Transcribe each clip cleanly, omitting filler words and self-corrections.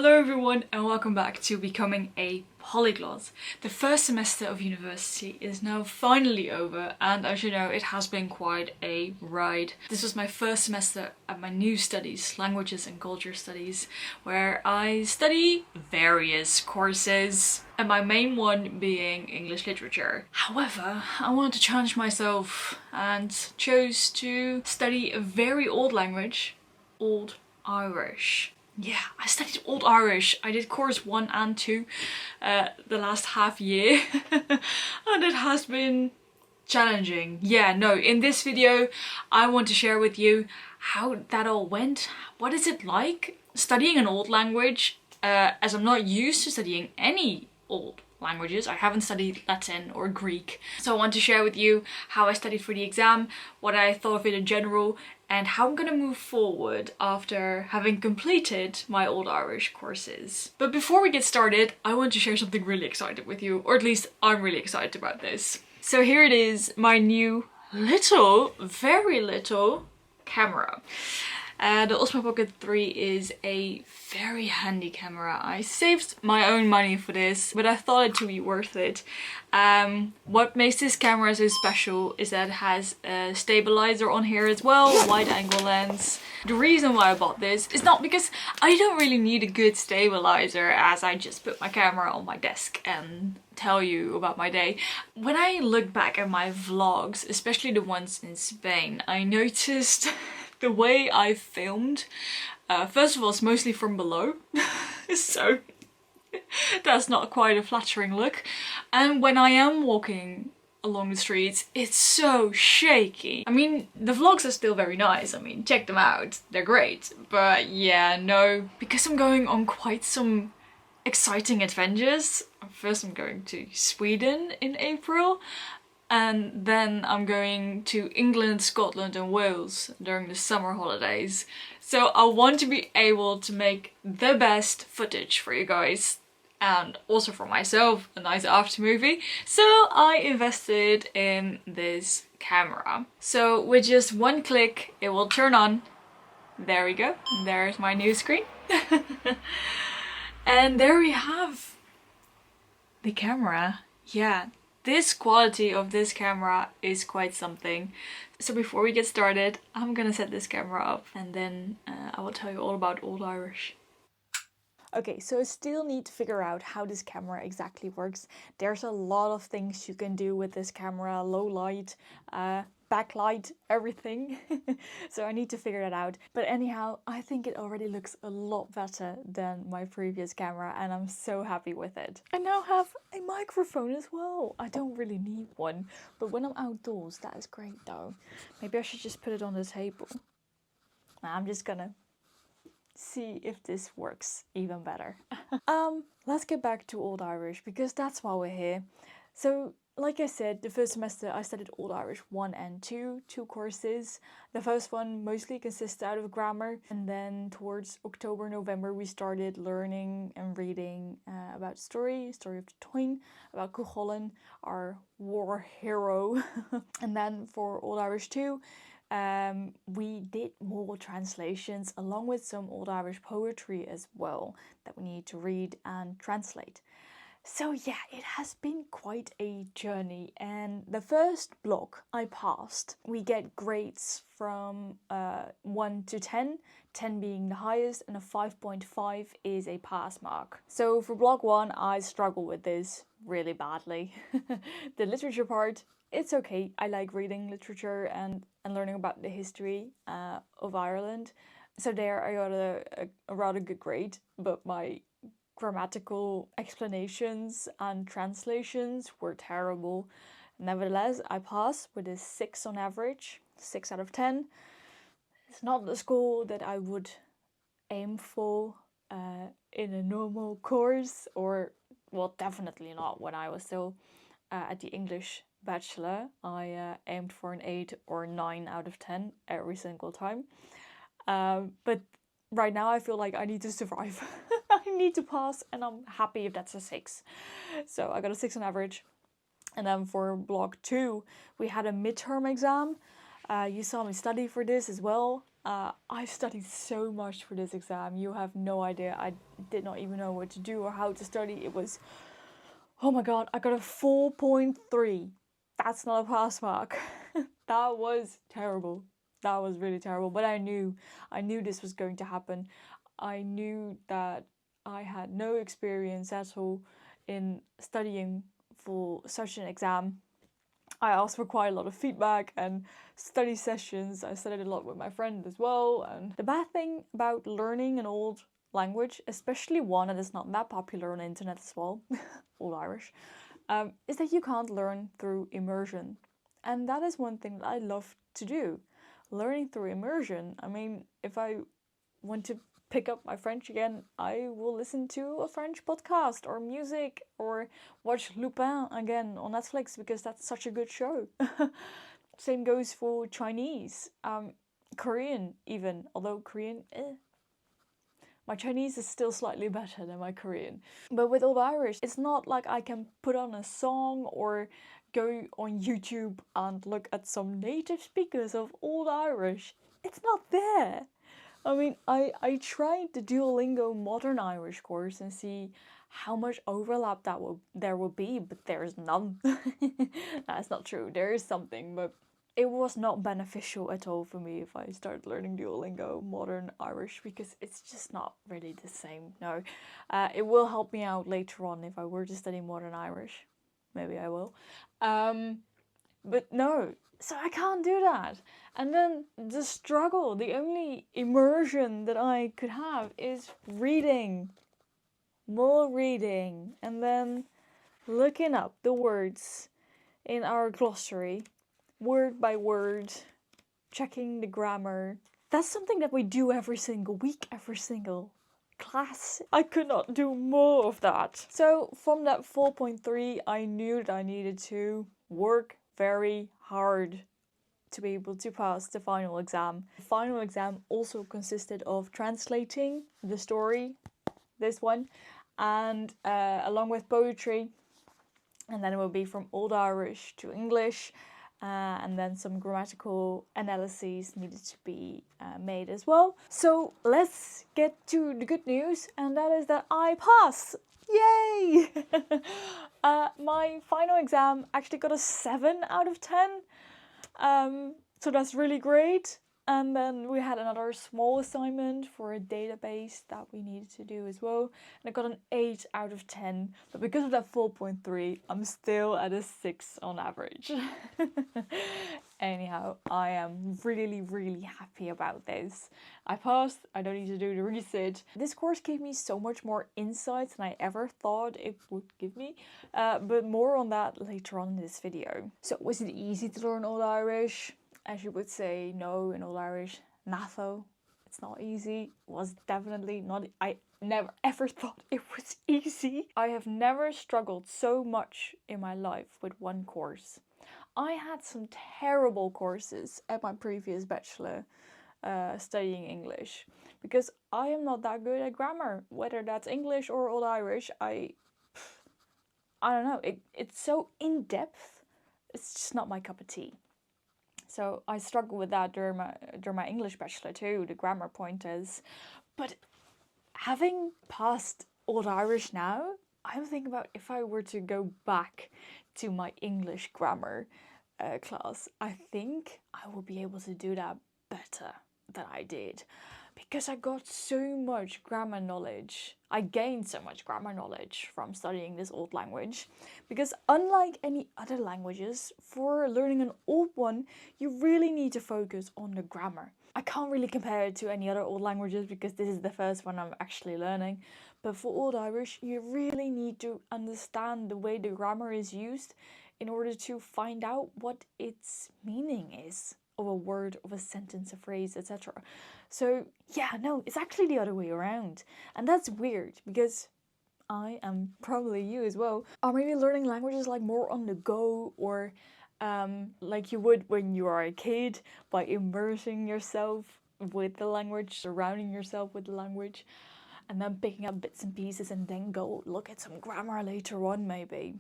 Hello everyone and welcome back to Becoming a Polyglot. The first semester of university is now finally over, and as you know, it has been quite a ride. This was my first semester at my new studies, languages and culture studies, where I study various courses, and my main one being English literature. However, I wanted to challenge myself and chose to study a very old language, Old Irish. Yeah, I studied Old Irish. I did course 1 and 2 the last half year and it has been challenging. Yeah, no, in this video I want to share with you how that all went. What is it like studying an old language, as I'm not used to studying any old languages. I haven't studied Latin or Greek. So I want to share with you how I studied for the exam, what I thought of it in general, and how I'm gonna move forward after having completed my Old Irish courses. But before we get started, I want to share something really exciting with you, or at least I'm really excited about this. So here it is, my new little, very little camera. The Osmo Pocket 3 is a very handy camera. I saved my own money for this, but I thought it to be worth it. What makes this camera so special is that it has a stabilizer on here as well, wide angle lens. The reason why I bought this is not because I don't really need a good stabilizer, as I just put my camera on my desk and tell you about my day. When I look back at my vlogs, especially the ones in Spain, I noticed the way I filmed. First of all, it's mostly from below, so that's not quite a flattering look. And when I am walking along the streets, it's so shaky. I mean, the vlogs are still very nice. I mean, check them out, they're great. But yeah, no, because I'm going on quite some exciting adventures. First I'm going to Sweden in April, and then I'm going to England, Scotland and Wales during the summer holidays. So I want to be able to make the best footage for you guys, and also for myself, a nice after movie. So I invested in this camera. So with just one click it will turn on. There we go, there's my new screen. And there we have the camera. Yeah, this quality of this camera is quite something. So before we get started, I'm gonna set this camera up and then I will tell you all about Old Irish. Okay, so I still need to figure out how this camera exactly works. There's a lot of things you can do with this camera, low light, backlight, everything. So I need to figure that out. But anyhow, I think it already looks a lot better than my previous camera and I'm so happy with it. I now have a microphone as well. I don't really need one, but when I'm outdoors, that is great though. Maybe I should just put it on the table. I'm just gonna see if this works even better. Let's get back to Old Irish, because that's why we're here. So like I said, the first semester I studied Old Irish 1 and 2, two courses. The first one mostly consists out of grammar, and then towards October, November we started learning and reading about story of the Toyn, about Cuchulainn, our war hero. And then for Old Irish 2, we did more translations along with some Old Irish poetry as well that we need to read and translate. So yeah, it has been quite a journey, and the first block I passed. We get grades from 1 to 10, 10 being the highest, and a 5.5 is a pass mark. So for block 1 I struggle with this really badly. The literature part, it's okay. I like reading literature and learning about the history of Ireland. So there I got a rather good grade, but my grammatical explanations and translations were terrible. Nevertheless, I passed with a 6 on average, 6 out of 10. It's not the score that I would aim for in a normal course, or well, definitely not when I was still at the English Bachelor. I aimed for an 8 or 9 out of 10 every single time. But right now I feel like I need to survive. I need to pass, and I'm happy if that's a 6. So I got a 6 on average. And then for block 2 we had a midterm exam. You saw me study for this as well. I studied so much for this exam. You have no idea. I did not even know what to do or how to study. It was, oh my god, I got a 4.3. That's not a pass mark. That was terrible. That was really terrible. But I knew this was going to happen. I knew that I had no experience at all in studying for such an exam. I asked for quite a lot of feedback and study sessions. I studied a lot with my friend as well. And the bad thing about learning an old language, especially one that is not that popular on the internet as well, Old Irish, is that you can't learn through immersion. And that is one thing that I love to do. Learning through immersion. I mean, if I want to pick up my French again, I will listen to a French podcast or music or watch Lupin again on Netflix because that's such a good show. Same goes for Chinese, Korean even, although Korean, My Chinese is still slightly better than my Korean. But with Old Irish, it's not like I can put on a song or go on YouTube and look at some native speakers of Old Irish. It's not there. I mean, I tried the Duolingo Modern Irish course and see how much overlap there will be, but there's none. That's not true. There is something, but it was not beneficial at all for me if I started learning Duolingo Modern Irish because it's just not really the same. No, it will help me out later on if I were to study Modern Irish. Maybe I will. But no, so I can't do that. And then the struggle, the only immersion that I could have is reading. More reading. And then looking up the words in our glossary, word by word, checking the grammar. That's something that we do every single week, every single class. I could not do more of that. So from that 4.3, I knew that I needed to work very hard to be able to pass the final exam. The final exam also consisted of translating the story, this one, and along with poetry, and then it will be from Old Irish to English, and then some grammatical analyses needed to be made as well. So let's get to the good news, and that is that I pass! Yay! My final exam actually got a 7 out of 10. So that's really great. And then we had another small assignment for a database that we needed to do as well. And I got an 8 out of 10. But because of that 4.3, I'm still at a 6 on average. Anyhow, I am really, really happy about this. I passed, I don't need to do the resit. This course gave me so much more insights than I ever thought it would give me. But more on that later on in this video. So was it easy to learn Old Irish? As you would say, no, in Old Irish, natho. It's not easy. It was definitely not. I never ever thought it was easy. I have never struggled so much in my life with one course. I had some terrible courses at my previous bachelor studying English because I am not that good at grammar, whether that's English or Old Irish. I don't know. It's so in depth. It's just not my cup of tea. So I struggled with that during my English bachelor too, the grammar pointers. But having passed Old Irish now, I'm thinking about if I were to go back to my English grammar class, I think I will be able to do that better than I did. Because I got so much grammar knowledge. I gained so much grammar knowledge from studying this old language. Because unlike any other languages, for learning an old one, you really need to focus on the grammar. I can't really compare it to any other old languages because this is the first one I'm actually learning. But for Old Irish, you really need to understand the way the grammar is used in order to find out what its meaning is. Of a word, of a sentence, a phrase, etc. So yeah, no, it's actually the other way around. And that's weird because I am probably you as well, are maybe learning languages like more on the go or like you would when you are a kid by immersing yourself with the language, surrounding yourself with the language, and then picking up bits and pieces and then go look at some grammar later on maybe.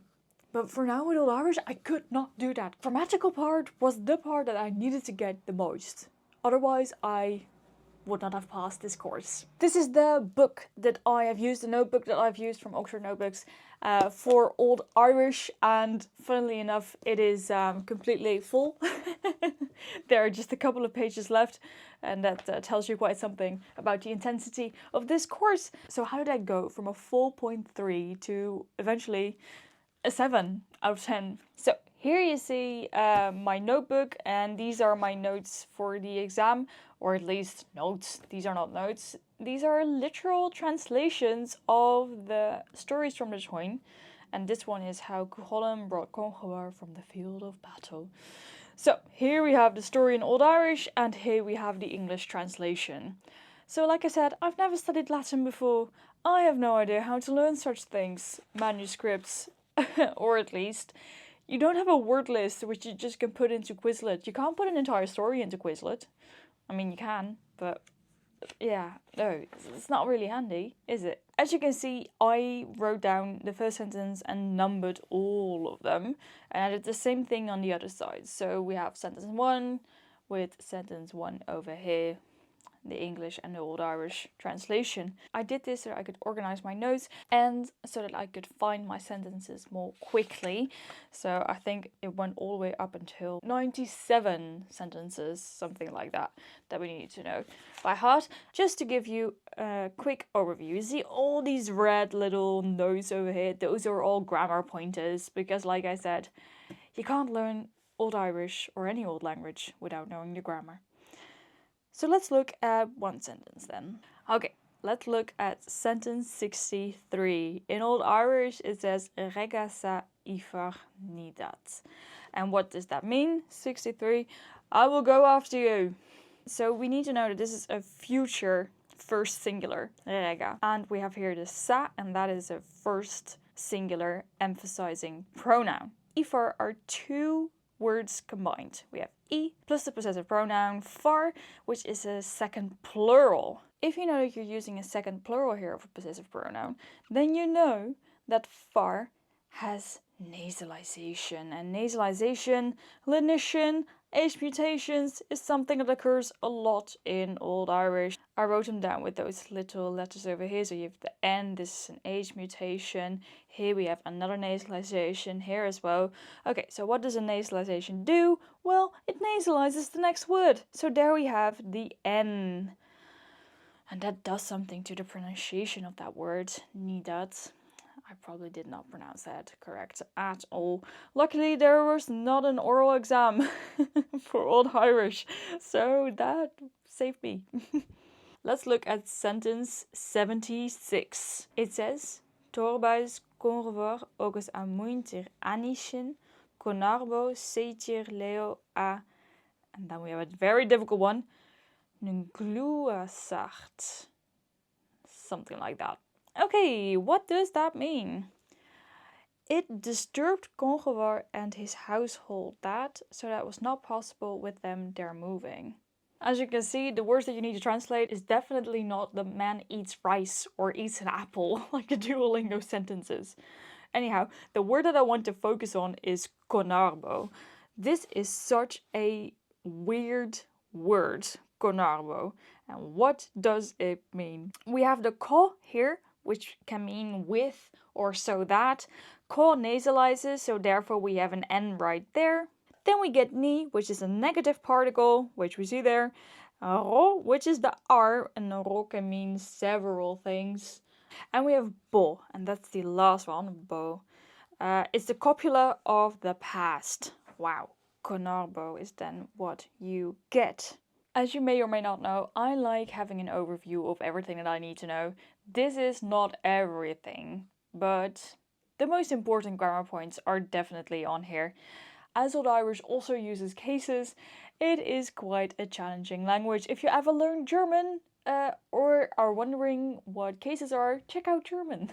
But for now with Old Irish, I could not do that. Grammatical part was the part that I needed to get the most. Otherwise, I would not have passed this course. This is the book that I have used, the notebook that I've used from Oxford Notebooks for Old Irish, and funnily enough it is completely full. There are just a couple of pages left, and that tells you quite something about the intensity of this course. So how did I go from a 4.3 to eventually a 7 out of 10? So here you see my notebook, and these are my notes for the exam, or at least notes. These are not notes. These are literal translations of the stories from the Táin. And this one is how Cuchulainn brought Conchobar from the field of battle. So here we have the story in Old Irish, and here we have the English translation. So like I said, I've never studied Latin before. I have no idea how to learn such things, manuscripts, or at least you don't have a word list which you just can put into Quizlet. You can't put an entire story into Quizlet. I mean, you can, but yeah, no, it's not really handy, is it? As you can see, I wrote down the first sentence and numbered all of them, and I did the same thing on the other side. So we have sentence 1 with sentence 1 over here, the English and the Old Irish translation. I did this so I could organize my notes and so that I could find my sentences more quickly. So I think it went all the way up until 97 sentences, something like that, that we need to know by heart. Just to give you a quick overview, you see all these red little notes over here, those are all grammar pointers, because like I said, you can't learn Old Irish or any old language without knowing the grammar. So let's look at one sentence then. Okay, let's look at sentence 63. In Old Irish it says regasa ifar nidat. And what does that mean? 63, I will go after you. So we need to know that this is a future first singular, rega. And we have here the sa, and that is a first singular emphasizing pronoun. Ifar are two words combined. We have I plus the possessive pronoun far, which is a second plural. If you know that you're using a second plural here of a possessive pronoun, then you know that far has nasalization. And nasalization, lenition, age mutations is something that occurs a lot in Old Irish. I wrote them down with those little letters over here. So you have the N, this is an age mutation. Here we have another nasalization here as well. Okay, so what does a nasalization do? Well, it nasalizes the next word. So there we have the N. And that does something to the pronunciation of that word, nidat. I probably did not pronounce that correct at all. Luckily, there was not an oral exam for Old Irish, so that saved me. Let's look at sentence 76. It says, Torbais conrever ogus amuintir anishin, conarbo seitir leo a, and then we have a very difficult one, ngluasart. Something like that. Okay, what does that mean? It disturbed Conchobar and his household so that was not possible with them there moving. As you can see, the words that you need to translate is definitely not the man eats rice or eats an apple like the Duolingo sentences. Anyhow, the word that I want to focus on is conarbo. This is such a weird word, conarbo. And what does it mean? We have the ko here, which can mean with or so that. Ko nasalizes, so therefore we have an N right there. Then we get ni, which is a negative particle, which we see there. Ro, which is the R, and ro can mean several things. And we have bo, and that's the last one, bo. It's the copula of the past. Wow. Conarbo is then what you get. As you may or may not know, I like having an overview of everything that I need to know. This is not everything, but the most important grammar points are definitely on here. As Old Irish also uses cases, it is quite a challenging language. If you ever learn German or are wondering what cases are, check out German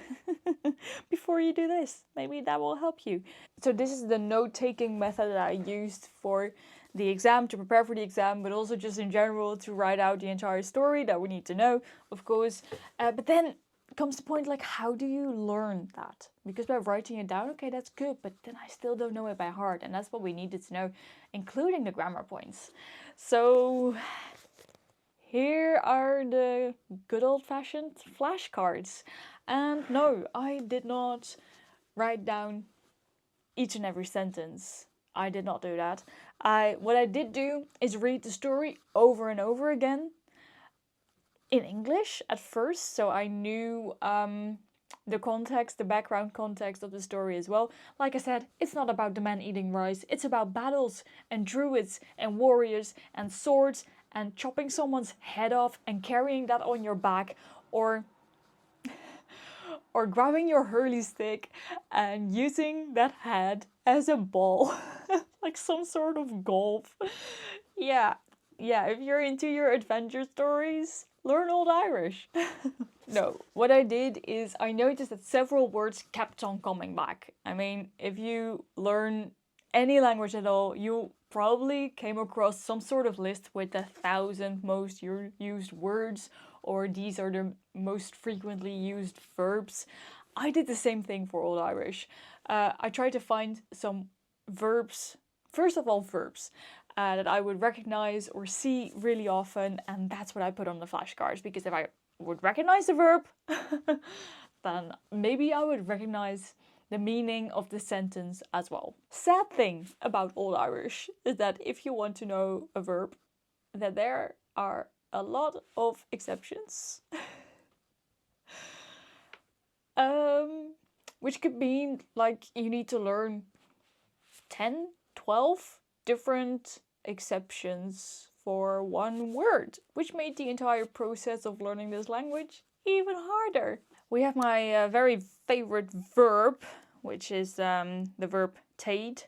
before you do this. Maybe that will help you. So this is the note-taking method that I used for the exam, to prepare for the exam, but also just in general to write out the entire story that we need to know, of course. But then comes the point, like, how do you learn that? Because by writing it down, okay, that's good, but then I still don't know it by heart, and that's what we needed to know, including the grammar points. So here are the good old-fashioned flashcards. And no, I did not write down each and every sentence. I did not do that. What I did do is read the story over and over again in English at first, so I knew the context, the background context of the story as well. Like I said, it's not about the man eating rice. It's about battles and druids and warriors and swords and chopping someone's head off and carrying that on your back, or grabbing your hurley stick and using that head as a ball, like some sort of golf. Yeah, if you're into your adventure stories, learn Old Irish. No, what I did is I noticed that several words kept on coming back. I mean, if you learn any language at all, you probably came across some sort of list with 1,000 most used words, or these are the most frequently used verbs. I did the same thing for Old Irish. I tried to find some verbs, first of all verbs, that I would recognize or see really often, and that's what I put on the flashcards, because if I would recognize the verb, then maybe I would recognize the meaning of the sentence as well. Sad thing about Old Irish is that if you want to know a verb, that there are a lot of exceptions. Which could mean like you need to learn 10, 12 different exceptions for one word, which made the entire process of learning this language even harder. We have my very favorite verb, which is the verb tade.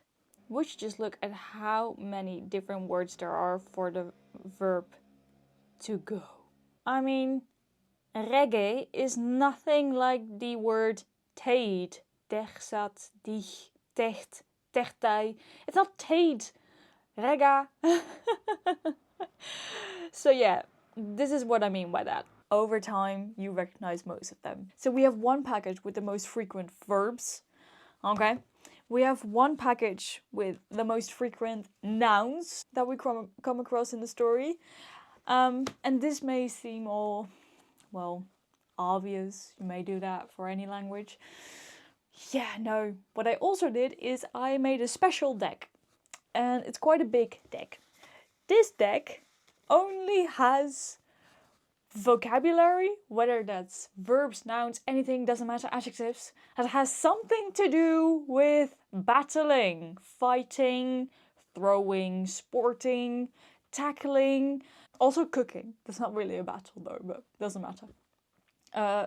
We should just look at how many different words there are for the verb to go. I mean, reggae is nothing like the word tade. Tegsat, dich, techt, techtai. It's not tade. Rega. So yeah, this is what I mean by that. Over time, you recognize most of them. So we have one package with the most frequent verbs. Okay. We have one package with the most frequent nouns that we come across in the story. And this may seem all, well, obvious. You may do that for any language. Yeah, no. What I also did is I made a special deck. And it's quite a big deck. This deck only has vocabulary, whether that's verbs, nouns, anything, doesn't matter, adjectives, that has something to do with battling, fighting, throwing, sporting, tackling, also cooking. That's not really a battle though, but doesn't matter.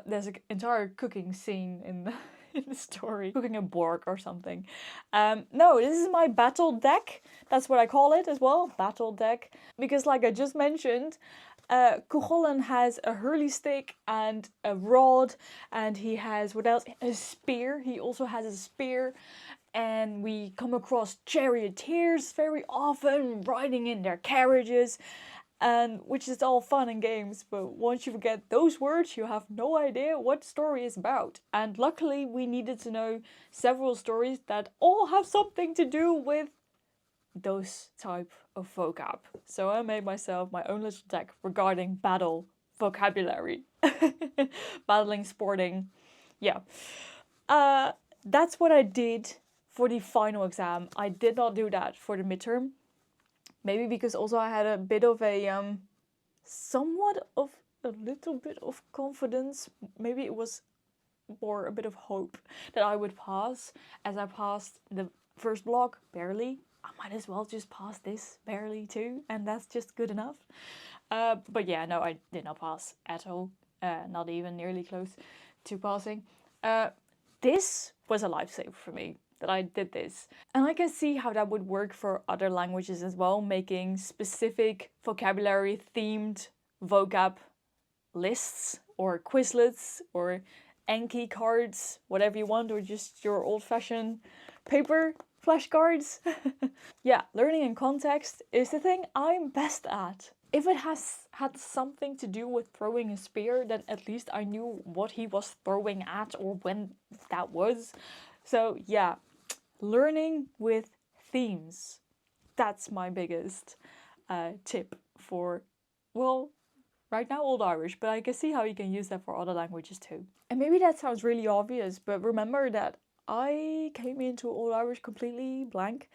There's an entire cooking scene in the story. Cooking a borg or something. No, this is my battle deck. That's what I call it as well, battle deck. Because like I just mentioned, Cuchulainn has a hurley stick and a rod, and he has, what else? A spear. He also has a spear. And we come across charioteers very often, riding in their carriages, and which is all fun and games, but once you forget those words, you have no idea what the story is about. And luckily, we needed to know several stories that all have something to do with those type of vocab. So I made myself my own little deck regarding battle vocabulary. Battling, sporting, yeah. That's what I did for the final exam. I did not do that for the midterm. Maybe because also I had a bit of a, somewhat of a little bit of confidence. Maybe it was more a bit of hope that I would pass. As I passed the first block barely, I might as well just pass this barely too. And that's just good enough. But yeah, no, I did not pass at all. Not even nearly close to passing. This was a lifesaver for me, that I did this. And I can see how that would work for other languages as well, making specific vocabulary themed vocab lists or Quizlets or Anki cards, whatever you want, or just your old-fashioned paper flashcards. Yeah, learning in context is the thing I'm best at. If it has had something to do with throwing a spear, then at least I knew what he was throwing at or when that was. So yeah, learning with themes. That's my biggest tip for, well, right now Old Irish, but I can see how you can use that for other languages too. And maybe that sounds really obvious, but remember that I came into Old Irish completely blank.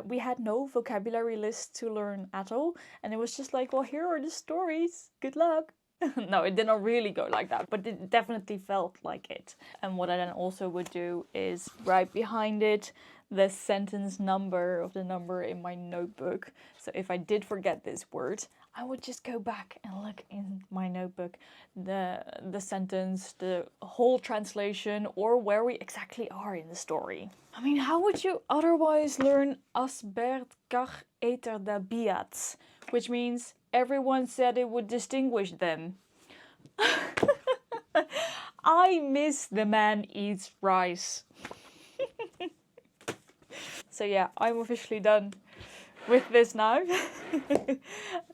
We had no vocabulary list to learn at all, and it was just like, well, here are the stories. Good luck. No, it did not really go like that, but it definitely felt like it. And what I then also would do is write behind it the sentence number of the number in my notebook. So if I did forget this word, I would just go back and look in my notebook, the sentence, the whole translation, or where we exactly are in the story. I mean, how would you otherwise learn as Bert kach eter da biat, which means everyone said it would distinguish them. I miss the man eats rice. So yeah, I'm officially done with this now.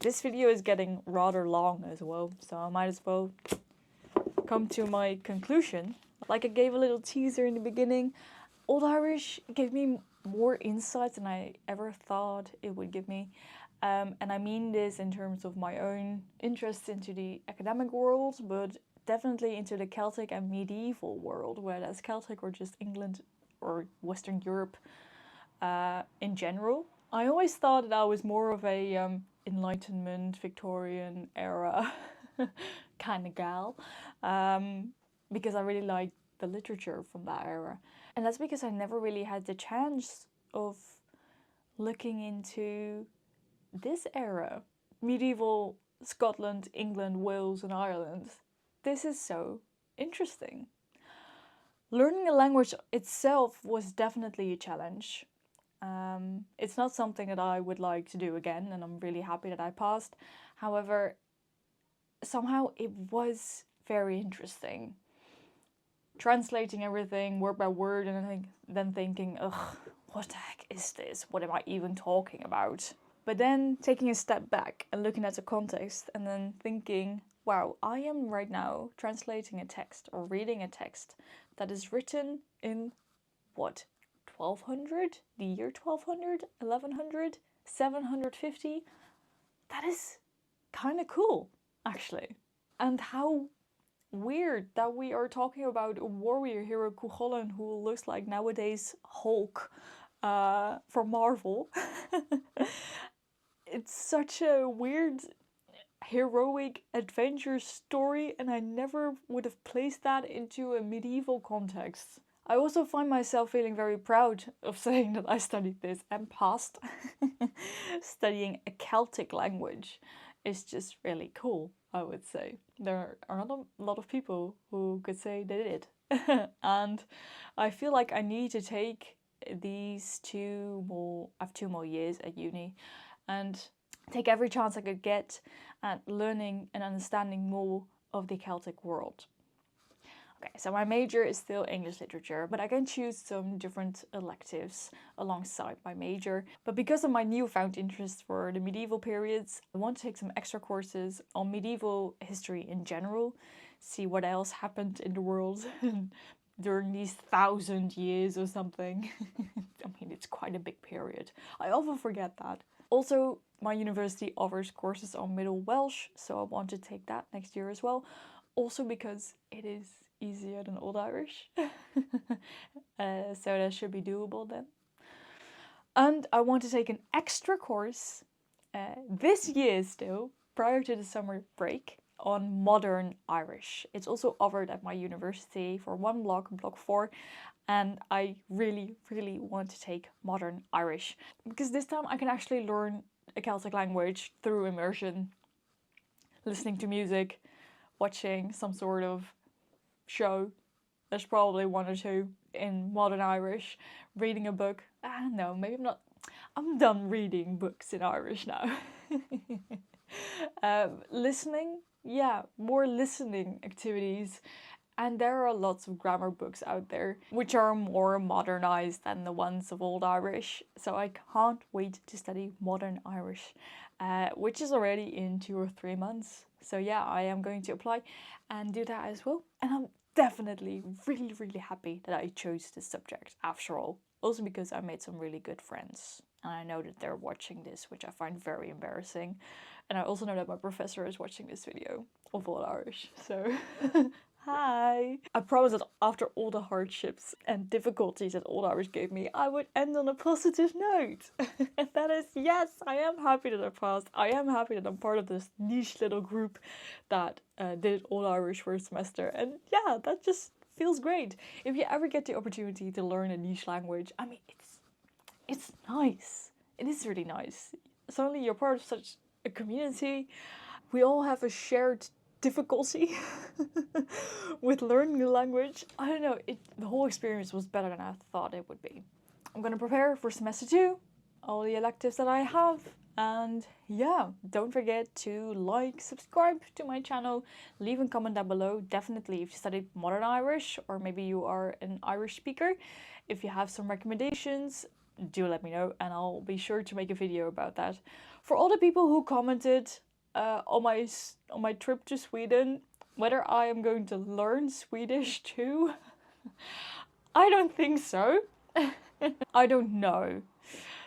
This video is getting rather long as well, so I might as well come to my conclusion. Like I gave a little teaser in the beginning, Old Irish gave me more insights than I ever thought it would give me. And I mean this in terms of my own interest into the academic world, but definitely into the Celtic and medieval world, whereas Celtic or just England or Western Europe in general. I always thought that I was more of a Enlightenment, Victorian era kind of gal, because I really liked the literature from that era. And that's because I never really had the chance of looking into this era. Medieval Scotland, England, Wales and Ireland. This is so interesting. Learning the language itself was definitely a challenge. It's not something that I would like to do again, and I'm really happy that I passed. However, somehow it was very interesting. Translating everything word by word and then thinking, ugh, what the heck is this? What am I even talking about? But then taking a step back and looking at the context and then thinking, wow, I am right now translating a text or reading a text that is written in what? 1200? The year 1200? 1100? 750? That is kind of cool, actually. And how weird that we are talking about a warrior hero, Cuchulainn, who looks like nowadays Hulk from Marvel. It's such a weird, heroic adventure story, and I never would have placed that into a medieval context. I also find myself feeling very proud of saying that I studied this and passed. Studying a Celtic language is just really cool, I would say. There are not a lot of people who could say they did. And I feel like I need to take these I have 2 more years at uni, and take every chance I could get at learning and understanding more of the Celtic world. Okay, so my major is still English literature, but I can choose some different electives alongside my major. But because of my newfound interest for the medieval periods, I want to take some extra courses on medieval history in general, see what else happened in the world during these 1,000 years or something. I mean, it's quite a big period. I often forget that. Also, my university offers courses on Middle Welsh, so I want to take that next year as well. Also because it is easier than Old Irish. So that should be doable then. And I want to take an extra course this year still, prior to the summer break, on Modern Irish. It's also offered at my university for one block 4, and I really, really want to take Modern Irish. Because this time I can actually learn a Celtic language through immersion, listening to music, watching some sort of show. There's probably 1 or 2 in Modern Irish. Reading a book. No, maybe I'm not. I'm done reading books in Irish now. Listening. Yeah, more listening activities. And there are lots of grammar books out there which are more modernized than the ones of Old Irish. So I can't wait to study Modern Irish, which is already in 2 or 3 months. So yeah, I am going to apply and do that as well. And I'm definitely really, really happy that I chose this subject after all. Also because I made some really good friends. And I know that they're watching this, which I find very embarrassing. And I also know that my professor is watching this video of All Irish. So, hi! I promised that after all the hardships and difficulties that Old Irish gave me, I would end on a positive note. And that is, yes, I am happy that I passed. I am happy that I'm part of this niche little group that did Old Irish first semester. And yeah, that just feels great. If you ever get the opportunity to learn a niche language, I mean, it's nice. It is really nice. Suddenly you're part of such a community. We all have a shared difficulty with learning the language. I don't know, the whole experience was better than I thought it would be. I'm gonna prepare for semester 2, all the electives that I have, and yeah, don't forget to like, subscribe to my channel, leave a comment down below. Definitely if you studied modern Irish, or maybe you are an Irish speaker, if you have some recommendations, do let me know and I'll be sure to make a video about that. For all the people who commented on my trip to Sweden, whether I am going to learn Swedish too, I don't think so. I don't know.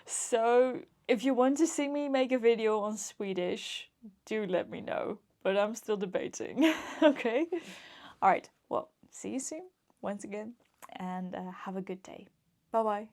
So if you want to see me make a video on Swedish, do let me know. But I'm still debating. Okay? Alright, well, see you soon once again and have a good day. Bye bye.